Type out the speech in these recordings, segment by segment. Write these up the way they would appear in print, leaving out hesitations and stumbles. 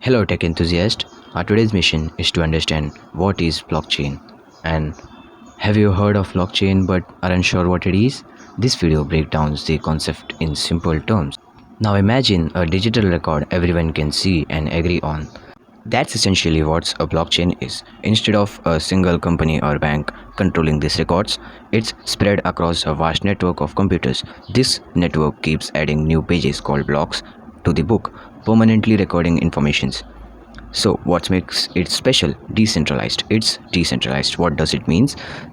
Hello tech enthusiast. Our today's mission is to understand what is blockchain and have you heard of blockchain but are unsure what it is? This video breaks down the concept in simple terms. Now imagine a digital record everyone can see and agree on. That's essentially what a blockchain is. Instead of a single company or bank controlling these records, it's spread across a vast network of computers. This network keeps adding new pages called blocks to the book, permanently recording informations. So what makes it special? Decentralized. It's decentralized. What does it mean?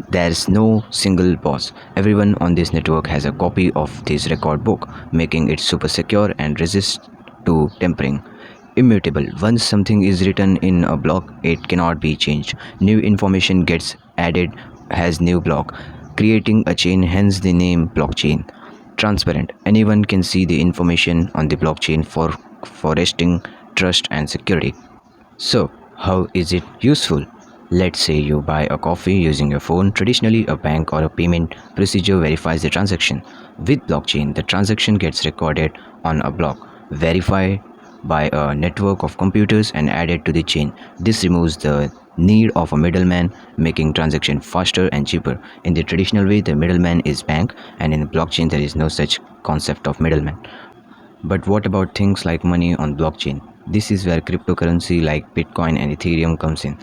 There's no single boss. Everyone on this network has a copy of this record book, making it super secure and resist to tampering. Immutable. Once something is written in a block, it cannot be changed. New information gets added as new block, creating a chain, hence the name blockchain. Transparent. Anyone can see the information on the blockchain for foresting trust and security. So, how is it useful? Let's say you buy a coffee using your phone. Traditionally, a bank or a payment procedure verifies the transaction. With blockchain, the transaction gets recorded on a block, verified by a network of computers and added to the chain. This removes the need of a middleman, making transaction faster and cheaper. In the traditional way, the middleman is bank, and in blockchain, there is no such concept of middleman. But what about things like money on blockchain? This is where cryptocurrency like Bitcoin and Ethereum comes in.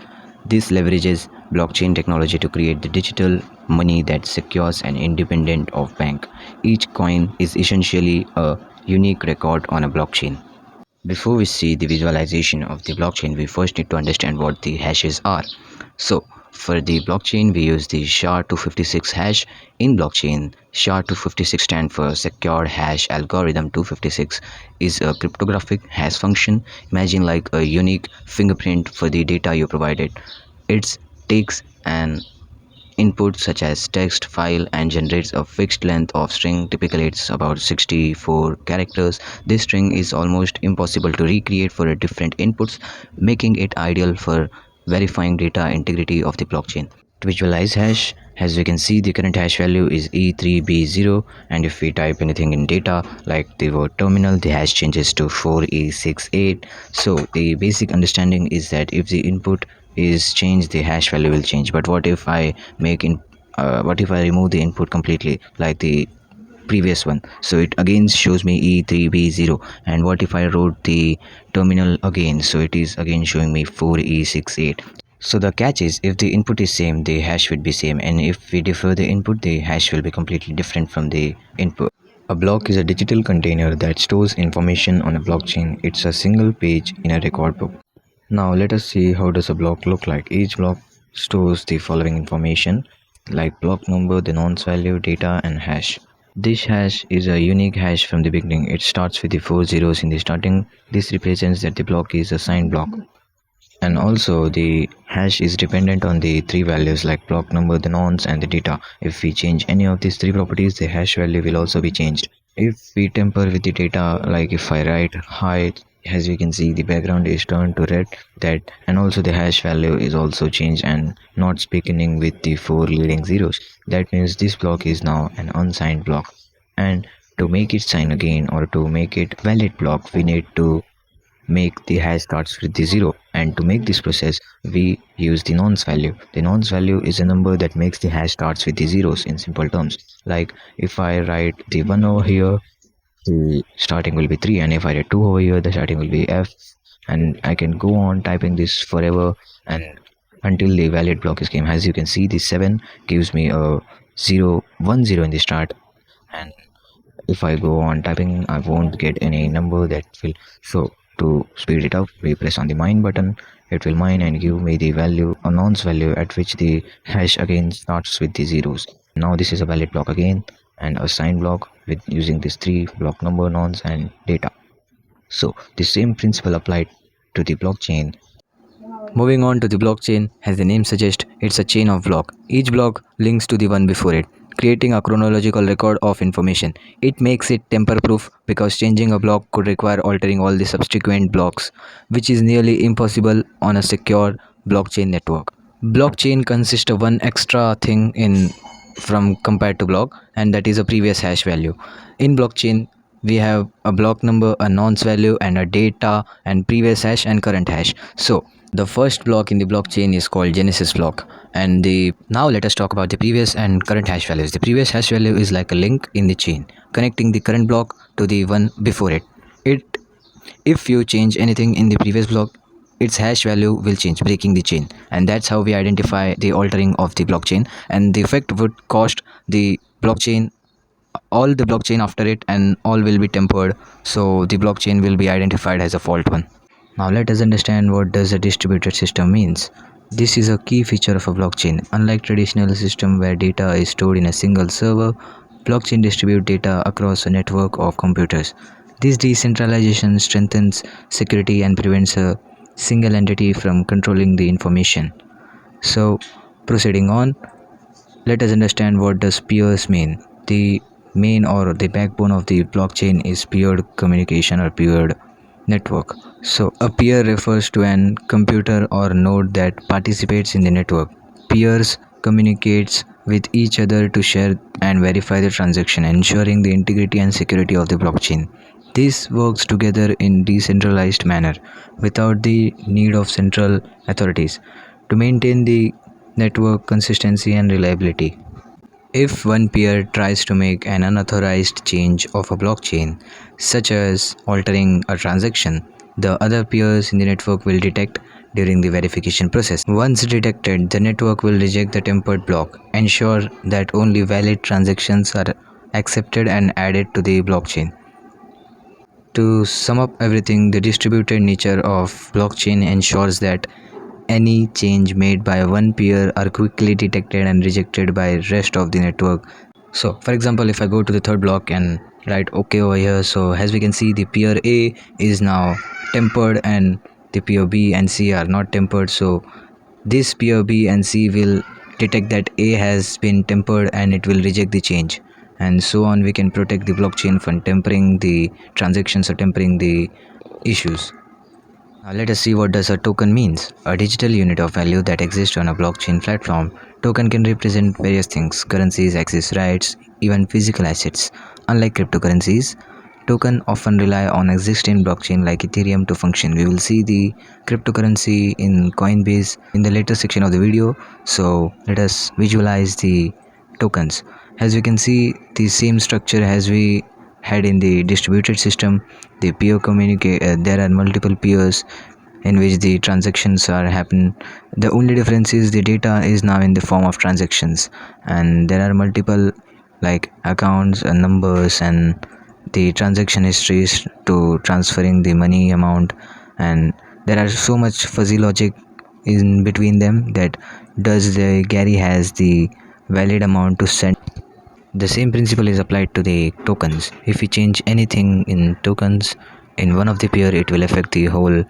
This leverages blockchain technology to create the digital money that's secure and independent of bank. Each coin is essentially a unique record on a blockchain. Before we see the visualization of the blockchain, we first need to understand what the hashes are. So, for the blockchain, we use the SHA-256 hash. In blockchain, SHA-256 stands for Secured Hash Algorithm 256 is a cryptographic hash function. Imagine like a unique fingerprint for the data you provided. It takes an input such as text file and generates a fixed length of string. Typically it's about 64 characters. This string is almost impossible to recreate for different inputs, making it ideal for verifying data integrity of the blockchain. To visualize hash, as we can see, the current hash value is E3B0, and if we type anything in data like the word terminal, the hash changes to 4E68. So the basic understanding is that if the input is changed, the hash value will change. But what if I remove the input completely, like the previous one? So it again shows me E3B0. And what if I wrote the terminal again? So it is again showing me 4E68. So the catch is, if the input is same, the hash would be same, and if we differ the input, the hash will be completely different from the input. A block is a digital container that stores information on a blockchain. It's a single page in a record book. Now let us see how does a block look like. Each block stores the following information like block number, the nonce value, data and hash. This hash is a unique hash from the beginning. It starts with the 4 zeros in the starting. This represents that the block is a signed block. And also the hash is dependent on the three values like block number, the nonce and the data. If we change any of these three properties, the hash value will also be changed. If we tamper with the data, like if I write hi, as you can see the background is turned to red, that and also the hash value is also changed and not beginning with the 4 leading zeros. That means this block is now an unsigned block, and to make it sign again or to make it valid block, we need to make the hash starts with the 0, and to make this process we use the nonce value. The nonce value is a number that makes the hash starts with the zeros. In simple terms, like if I write the 1 over here, the starting will be 3, and if I write 2 over here, the starting will be F, and I can go on typing this forever and until the valid block is came. As you can see, the 7 gives me a 0 1 0 in the start, and if I go on typing, I won't get any number that will. So to speed it up, we press on the mine button. It will mine and give me the value, a nonce value, at which the hash again starts with the zeros. Now this is a valid block again, and a signed block with using this 3 block number, nonce and data. So the same principle applied to the blockchain. Moving on to the blockchain, as the name suggests, it's a chain of block. Each block links to the one before it, creating a chronological record of information. It makes it tamper-proof because changing a block could require altering all the subsequent blocks, which is nearly impossible on a secure blockchain network. Blockchain consists of one extra thing in from compared to block, and that is a previous hash value. In blockchain, we have a block number, a nonce value, and a data, and previous hash and current hash. So the first block in the blockchain is called Genesis block. And the now let us talk about the previous and current hash values. The previous hash value is like a link in the chain connecting the current block to the one before it. It If you change anything in the previous block, its hash value will change, breaking the chain. And that's how we identify the altering of the blockchain. And the effect would cost the blockchain, all the blockchain after it, and all will be tempered. So the blockchain will be identified as a fault one. Now let us understand what does a distributed system means. This is a key feature of a blockchain. Unlike traditional system where data is stored in a single server, blockchain distribute data across a network of computers. This decentralization strengthens security and prevents a single entity from controlling the information. So, proceeding on, let us understand what does peers mean. The main or the backbone of the blockchain is peered communication or peered network. So a peer refers to an computer or node that participates in the network. Peers communicates with each other to share and verify the transaction, ensuring the integrity and security of the blockchain. This works together in decentralized manner without the need of central authorities to maintain the network consistency and reliability. If one peer tries to make an unauthorized change of a blockchain, such as altering a transaction, the other peers in the network will detect during the verification process. Once detected, the network will reject the tempered block, ensure that only valid transactions are accepted and added to the blockchain. To sum up everything, the distributed nature of blockchain ensures that any change made by one peer are quickly detected and rejected by rest of the network. So for example, if I go to the third block and write OK over here, so as we can see, the peer A is now tempered and the peer B and C are not tempered. So this peer B and C will detect that A has been tempered and it will reject the change, and so on. We can protect the blockchain from tempering the transactions or tempering the issues. Now let us see what does a token means. A digital unit of value that exists on a blockchain platform. Token can represent various things: currencies, access rights, even physical assets. Unlike cryptocurrencies, token often rely on existing blockchain like Ethereum to function. We will see the cryptocurrency in Coinbase in the later section of the video. So let us visualize the tokens. As we can see, the same structure as we had in the distributed system. The peer communicate, there are multiple peers in which the transactions are happen. The only difference is the data is now in the form of transactions, and there are multiple like accounts and numbers and the transaction histories to transferring the money amount, and there are so much fuzzy logic in between them that does the Gary has the valid amount to send. The same principle is applied to the tokens. If we change anything in tokens in one of the peer, it will affect the whole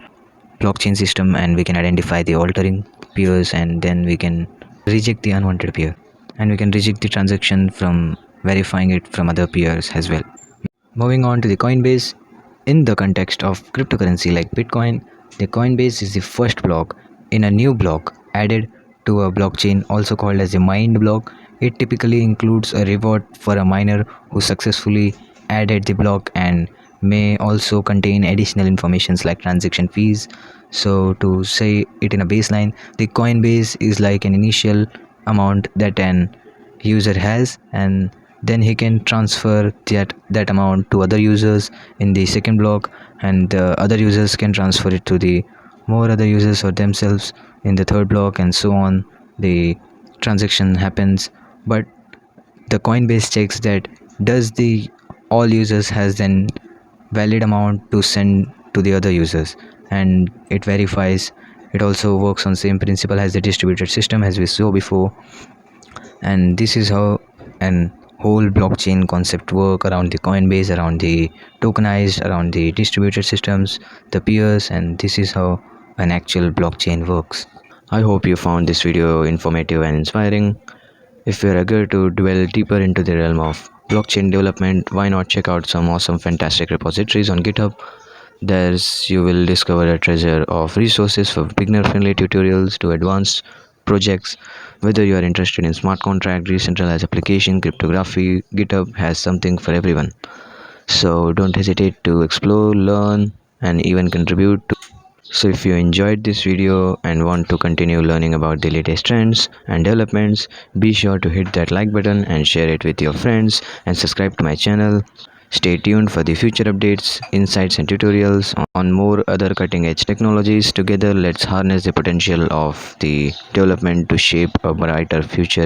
blockchain system, and we can identify the altering peers, and then we can reject the unwanted peer, and we can reject the transaction from verifying it from other peers as well. Moving on to the Coinbase, in the context of cryptocurrency like Bitcoin, the Coinbase is the first block in a new block added to a blockchain, also called as a mined block. It typically includes a reward for a miner who successfully added the block and may also contain additional informations like transaction fees. So to say it in a baseline, the Coinbase is like an initial amount that an user has, and then he can transfer that amount to other users in the second block, and the other users can transfer it to the more other users or themselves in the third block, and so on the transaction happens. But the Coinbase checks that does the all users has then valid amount to send to the other users, and it verifies. It also works on same principle as the distributed system as we saw before, and this is how an whole blockchain concept work around the Coinbase, around the tokenized, around the distributed systems, the peers, and this is how an actual blockchain works. I hope you found this video informative and inspiring. If you're eager to dwell deeper into the realm of blockchain development, why not check out some awesome fantastic repositories on GitHub. There's you will discover a treasure of resources for beginner-friendly tutorials to advanced projects. Whether you are interested in smart contract, decentralized application, cryptography, GitHub has something for everyone. So don't hesitate to explore, learn, and even contribute to. So if you enjoyed this video and want to continue learning about the latest trends and developments, be sure to hit that like button and share it with your friends and subscribe to my channel. Stay tuned for the future updates, insights and tutorials on more other cutting edge technologies. Together, let's harness the potential of the development to shape a brighter future.